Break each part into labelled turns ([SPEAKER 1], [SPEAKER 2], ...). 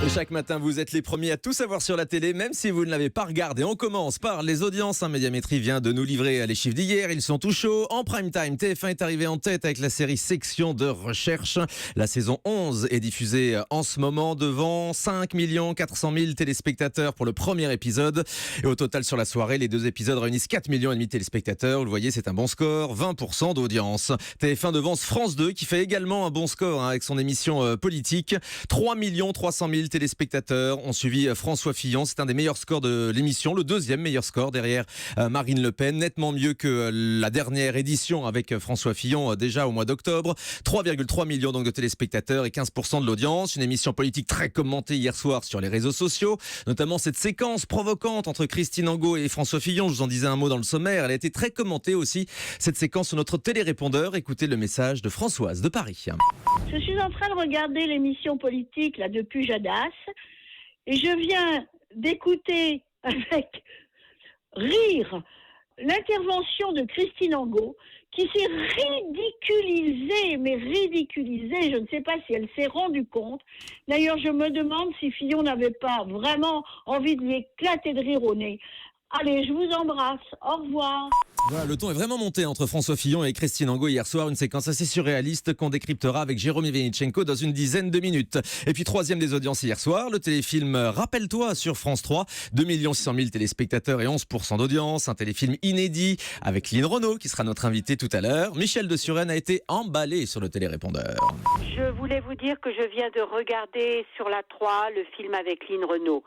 [SPEAKER 1] Et chaque matin, vous êtes les premiers à tout savoir sur la télé, même si vous ne l'avez pas regardé. On commence par les audiences. Médiamétrie vient de nous livrer les chiffres d'hier. Ils sont tout chauds. En prime time, TF1 est arrivé en tête avec la série Section de recherche. La saison 11 est diffusée en ce moment devant 5 400 000 téléspectateurs pour le premier épisode. Et au total, sur la soirée, les deux épisodes réunissent 4,5 millions de téléspectateurs. Vous le voyez, c'est un bon score. 20% d'audience. TF1 devance France 2 qui fait également un bon score avec son émission politique. 3 300 000 téléspectateurs ont suivi François Fillon. C'est un des meilleurs scores de l'émission, le deuxième meilleur score derrière Marine Le Pen, nettement mieux que la dernière édition avec François Fillon déjà au mois d'octobre. 3,3 millions donc de téléspectateurs et 15% de l'audience. Une émission politique très commentée hier soir sur les réseaux sociaux, notamment cette séquence provocante entre Christine Angot et François Fillon. Je vous en disais un mot dans le sommaire. Elle a été très commentée aussi, cette séquence sur notre télérépondeur. Écoutez le message de Françoise de Paris.
[SPEAKER 2] Je suis en train de regarder l'émission politique là depuis Jadas et je viens d'écouter avec rire l'intervention de Christine Angot qui s'est ridiculisée, je ne sais pas si elle s'est rendue compte. D'ailleurs, je me demande si Fillon n'avait pas vraiment envie de lui éclater de rire au nez. Allez, je vous embrasse. Au revoir.
[SPEAKER 1] Voilà, le ton est vraiment monté entre François Fillon et Christine Angot hier soir. Une séquence assez surréaliste qu'on décryptera avec Jérôme Ivenichenko dans une dizaine de minutes. Et puis troisième des audiences hier soir, le téléfilm Rappelle-toi sur France 3. 2 600 000 téléspectateurs et 11% d'audience. Un téléfilm inédit avec Lynn Renaud qui sera notre invitée tout à l'heure. Michel de Suresnes a été emballé sur le télérépondeur.
[SPEAKER 3] Je voulais vous dire que je viens de regarder sur la 3 le film avec Lynn Renaud.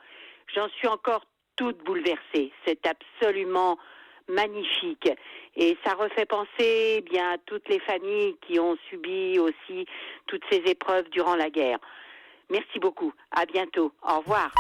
[SPEAKER 3] J'en suis encore toute bouleversée. C'est absolument magnifique. Et ça refait penser bien à toutes les familles qui ont subi aussi toutes ces épreuves durant la guerre. Merci beaucoup. À bientôt. Au revoir.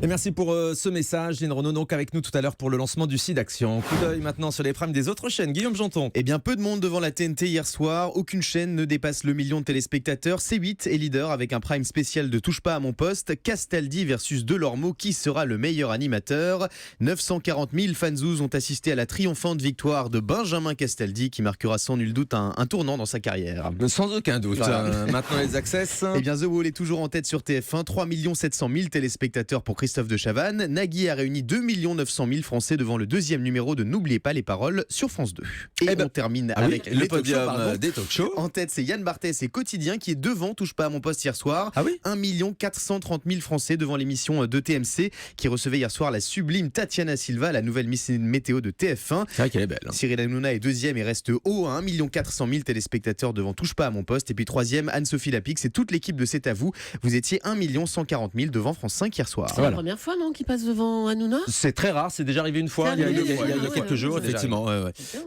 [SPEAKER 1] Et merci pour ce message. Lynn Renaud donc avec nous tout à l'heure pour le lancement du site d'Action. Coup d'œil maintenant sur les primes des autres chaînes. Guillaume Janton.
[SPEAKER 4] Eh bien, peu de monde devant la TNT hier soir. Aucune chaîne ne dépasse le million de téléspectateurs. C8 est leader avec un prime spécial de Touche pas à mon poste. Castaldi versus Delormeau. Qui sera le meilleur animateur? 940 000 fanzouz ont assisté à la triomphante victoire de Benjamin Castaldi qui marquera sans nul doute un tournant dans sa carrière.
[SPEAKER 1] Sans aucun doute.
[SPEAKER 4] Voilà.
[SPEAKER 1] Maintenant les access.
[SPEAKER 4] Eh bien, The Wall est toujours en tête sur TF1. 3 700 000 téléspectateurs pour Christophe de Chavannes. Nagui a réuni 2 900 000 Français devant le deuxième numéro de N'oubliez pas les paroles sur France 2. Et on termine avec
[SPEAKER 1] le podium des talk shows.
[SPEAKER 4] En tête, c'est Yann Barthès et Quotidien qui est devant Touche pas à mon poste hier soir. 1 430 000 Français devant l'émission de TMC qui recevait hier soir la sublime Tatiana Silva, la nouvelle Miss Météo de TF1.
[SPEAKER 1] C'est vrai qu'elle est belle.
[SPEAKER 4] Cyril Hanouna est deuxième et reste haut à 1 400 000 téléspectateurs devant Touche pas à mon poste. Et puis troisième, Anne-Sophie Lapix et toute l'équipe de C'est à vous. Vous étiez 1 140 000 devant France 5 hier soir.
[SPEAKER 5] C'est la première fois, non, qu'il passe devant Hanouna?
[SPEAKER 1] C'est très rare, c'est déjà arrivé une fois, il y a quelques jours, effectivement.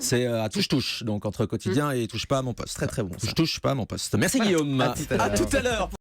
[SPEAKER 1] C'est à touche-touche, donc entre Quotidien et Touche pas à mon poste.
[SPEAKER 4] Très très bon.
[SPEAKER 1] Touche pas à mon poste. Merci Guillaume. À tout à l'heure.